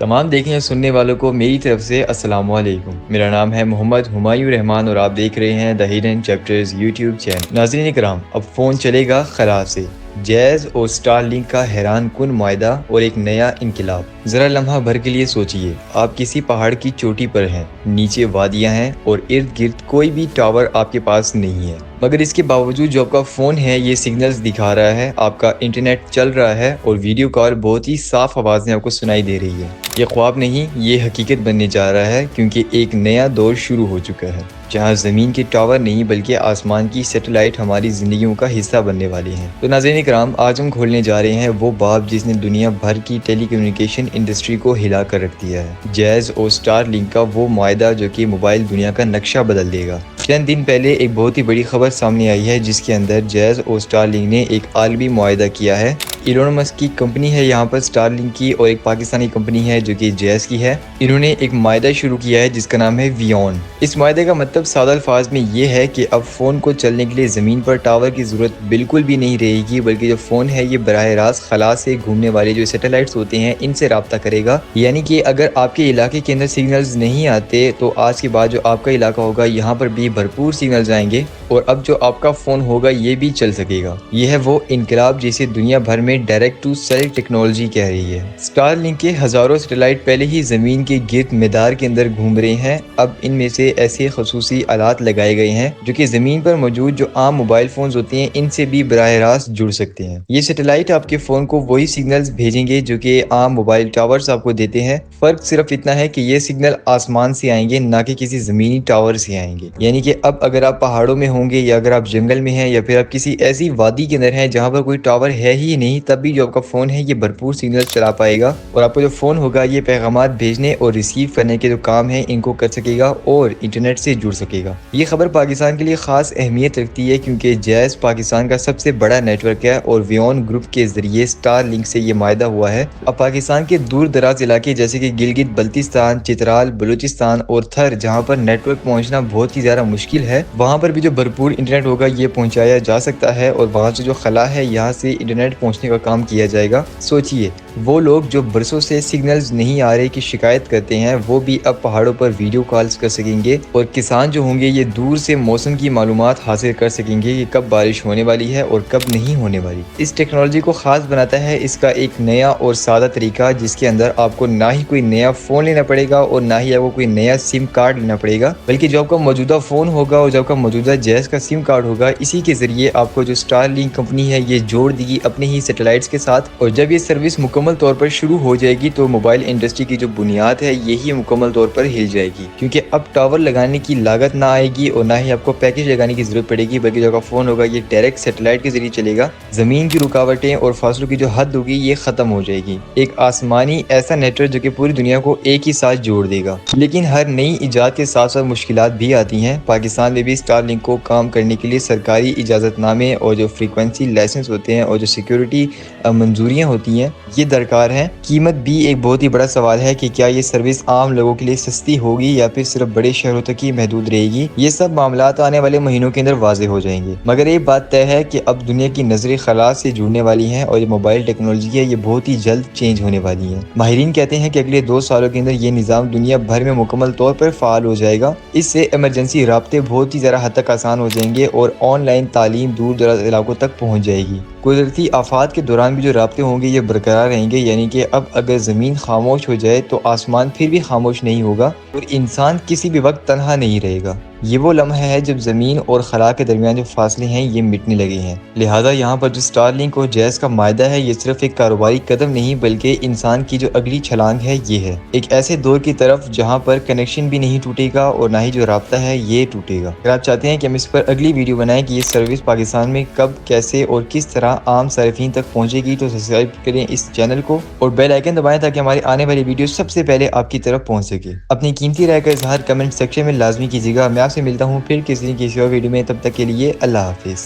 تمام دیکھنے اور سننے والوں کو میری طرف سے السلام علیکم۔ میرا نام ہے محمد ہمایوں رحمان اور آپ دیکھ رہے ہیں the hidden chapters YouTube channel. ناظرین کرام، اب فون چلے گا خلا سے، جیز اور سٹار لنک کا حیران کن معاہدہ اور ایک نیا انقلاب۔ ذرا لمحہ بھر کے لیے سوچئے، آپ کسی پہاڑ کی چوٹی پر ہیں، نیچے وادیاں ہیں اور ارد گرد کوئی بھی ٹاور آپ کے پاس نہیں ہے، مگر اس کے باوجود جو آپ کا فون ہے یہ سگنلز دکھا رہا ہے، آپ کا انٹرنیٹ چل رہا ہے اور ویڈیو کال بہت ہی صاف آواز میں آپ کو سنائی دے رہی ہے۔ یہ خواب نہیں، یہ حقیقت بننے جا رہا ہے، کیونکہ ایک نیا دور شروع ہو چکا ہے جہاں زمین کے ٹاور نہیں بلکہ آسمان کی سیٹلائٹ ہماری زندگیوں کا حصہ بننے والے ہیں۔ تو ناظرین اکرام، آج ہم کھولنے جا رہے ہیں وہ باب جس نے دنیا بھر کی ٹیلی کمیونیکیشن انڈسٹری کو ہلا کر رکھ دیا ہے، جیز اور سٹار لنک کا وہ معاہدہ جو کہ موبائل دنیا کا نقشہ بدل دے گا۔ چند دن پہلے ایک بہت ہی بڑی خبر سامنے آئی ہے جس کے اندر جیز اور سٹار لنک نے ایک عالمی معاہدہ کیا ہے۔ ایلون مسک کی کمپنی ہے یہاں پر سٹار لنک کی، اور ایک پاکستانی کمپنی ہے جو کہ جیز کی ہے۔ انہوں نے ایک معاہدہ شروع کیا ہے جس کا نام ہے ویون۔ اس معاہدے کا مطلب سادہ الفاظ میں یہ ہے کہ اب فون کو چلنے کے لیے زمین پر ٹاور کی ضرورت بالکل بھی نہیں رہے گی، بلکہ جو فون ہے یہ براہ راست خلا سے گھومنے والے جو سیٹلائٹس ہوتے ہیں ان سے رابطہ کرے گا۔ یعنی کہ اگر آپ کے علاقے کے اندر سگنلز نہیں آتے تو آج کے بعد جو آپ کا علاقہ ہوگا یہاں پر بھی بھرپور سگنلز آئیں گے، اور اب جو آپ کا فون ہوگا یہ بھی چل سکے گا۔ یہ ہے وہ انقلاب جسے دنیا بھر میں ڈائریکٹ ٹو سیل ٹیکنالوجی کہہ رہی ہے۔ سٹار لنک کے ہزاروں سیٹلائٹ پہلے ہی زمین کے گرد میدان کے اندر گھوم رہے ہیں۔ اب ان میں سے ایسے خصوصی آلات لگائے گئے ہیں جو کہ زمین پر موجود جو عام موبائل فونز ہوتے ہیں ان سے بھی براہ راست جڑ سکتے ہیں۔ یہ سیٹلائٹ آپ کے فون کو وہی سگنلز بھیجیں گے جو کہ عام موبائل ٹاورز آپ کو دیتے ہیں۔ فرق صرف اتنا ہے کہ یہ سگنل آسمان سے آئیں گے، نہ کہ کسی زمینی ٹاور سے آئیں گے۔ یعنی کہ اب اگر آپ پہاڑوں میں ہوں گے یا اگر آپ جنگل میں ہیں یا پھر آپ کسی ایسی وادی کے اندر ہیں جہاں پر کوئی ٹاور ہے ہی نہیں، تب بھی جو آپ کا فون ہے یہ بھرپور سگنل چلا پائے گا، اور آپ کا جو فون ہوگا یہ پیغامات بھیجنے اور ریسیو کرنے کے جو کام ہیں ان کو کر سکے گا اور انٹرنیٹ سے جڑ سکے گا۔ یہ خبر پاکستان کے لیے خاص اہمیت رکھتی ہے کیونکہ جیز پاکستان کا سب سے بڑا نیٹ ورک ہے اور ویون گروپ کے ذریعے سٹار لنک سے یہ معاہدہ ہوا ہے۔ اب پاکستان کے دور دراز علاقے جیسے کہ گلگت بلتستان، چترال، بلوچستان اور تھر جہاں پر نیٹ ورک پہنچنا بہت ہی زیادہ مشکل ہے، وہاں پر بھی جو بھرپور انٹرنیٹ ہوگا یہ پہنچایا جا سکتا ہے، اور وہاں سے جو خلا ہے یہاں سے انٹرنیٹ پہنچنے کا کام کیا جائے گا۔ سوچئے، وہ لوگ جو برسوں سے سگنلز نہیں آ رہے کی شکایت کرتے ہیں وہ بھی اب پہاڑوں پر ویڈیو کالز کر سکیں گے، اور کسان جو ہوں گے یہ دور سے موسم کی معلومات حاصل کر سکیں گے کہ کب بارش ہونے والی ہے اور کب نہیں ہونے والی۔ اس ٹیکنالوجی کو خاص بناتا ہے اس کا ایک نیا اور سادہ طریقہ جس کے اندر آپ کو نہ ہی کوئی نیا فون لینا پڑے گا اور نہ ہی آپ کو کوئی نیا سم کارڈ لینا پڑے گا، بلکہ جو آپ کا موجودہ فون ہوگا اور جو آپ کا موجودہ جیز کا سم کارڈ ہوگا اسی کے ذریعے آپ کو جو سٹار لنک کمپنی ہے یہ جوڑ دی گی اپنے ہی سیٹلائٹس کے ساتھ، اور جب یہ سروس مکمل طور پر شروع ہو جائے گی تو موبائل انڈسٹری کی جو بنیاد ہے یہی مکمل طور پر ہل جائے گی، کیونکہ اب ٹاور لگانے کی لاگت نہ آئے گی اور نہ ہی آپ کو پیکج لگانے کی ضرورت پڑے گی، بلکہ جو آپ کا فون ہوگا یہ ڈائریکٹ سیٹلائٹ کے ذریعے چلے گا۔ زمین کی رکاوٹیں اور فاصلوں کی جو حد ہوگی یہ ختم ہو جائے گی، ایک آسمانی ایسا نیٹ ورک جو کہ پوری دنیا کو ایک ہی ساتھ جوڑ دے گا۔ لیکن ہر نئی ایجاد کے ساتھ ساتھ مشکلات بھی آتی ہیں۔ پاکستان میں بھی سٹار لنک کو کام کرنے کے لیے سرکاری اجازت نامے اور جو فریکوینسی لائسنس ہوتے ہیں اور جو سیکیورٹی منظوریاں ہوتی ہیں یہ درکار ہیں۔ قیمت بھی ایک بہت ہی بڑا سوال ہے کہ کیا یہ سروس عام لوگوں کے لیے سستی ہوگی یا پھر صرف بڑے شہروں تک ہی محدود رہے گی۔ یہ سب معاملات آنے والے مہینوں کے اندر واضح ہو جائیں گے، مگر یہ بات طے ہے کہ اب دنیا کی نظریں خلا سے جڑنے والی ہیں اور یہ موبائل ٹیکنالوجی ہے یہ بہت ہی جلد چینج ہونے والی ہے۔ ماہرین کہتے ہیں کہ اگلے 2 سالوں کے اندر یہ نظام دنیا بھر میں مکمل طور پر فعال ہو جائے گا۔ اس سے ایمرجنسی رابطے بہت ہی زیادہ حد تک آسان ہو جائیں گے اور آن لائن تعلیم دور دراز علاقوں تک پہنچ جائے گی۔ قدرتی آفات کے دوران بھی جو رابطے ہوں گے یہ برقرار رہیں گے، یعنی کہ اب اگر زمین خاموش ہو جائے تو آسمان پھر بھی خاموش نہیں ہوگا اور انسان کسی بھی وقت تنہا نہیں رہے گا۔ یہ وہ لمحہ ہے جب زمین اور خلا کے درمیان جو فاصلے ہیں یہ مٹنے لگے ہیں۔ لہٰذا یہاں پر جو سٹار لنک اور جیز کا معاہدہ ہے یہ صرف ایک کاروباری قدم نہیں بلکہ انسان کی جو اگلی چھلانگ ہے یہ ہے، ایک ایسے دور کی طرف جہاں پر کنیکشن بھی نہیں ٹوٹے گا اور نہ ہی جو رابطہ ہے یہ ٹوٹے گا۔ اگر آپ چاہتے ہیں کہ ہم اس پر اگلی ویڈیو بنائیں کہ یہ سروس پاکستان میں کب، کیسے اور کس طرح عام صارفین تک پہنچے گی، تو سبسکرائب کریں اس چینل کو اور بیل آئیکن دبائیں تاکہ ہماری آنے والی ویڈیو سب سے پہلے آپ کی طرف پہنچ سکے۔ اپنی قیمتی رائے کا اظہار کمنٹ سیکشن میں لازمی کیجیے گا۔ میں آپ سے ملتا ہوں پھر کسی اور ویڈیو میں، تب تک کے لیے اللہ حافظ۔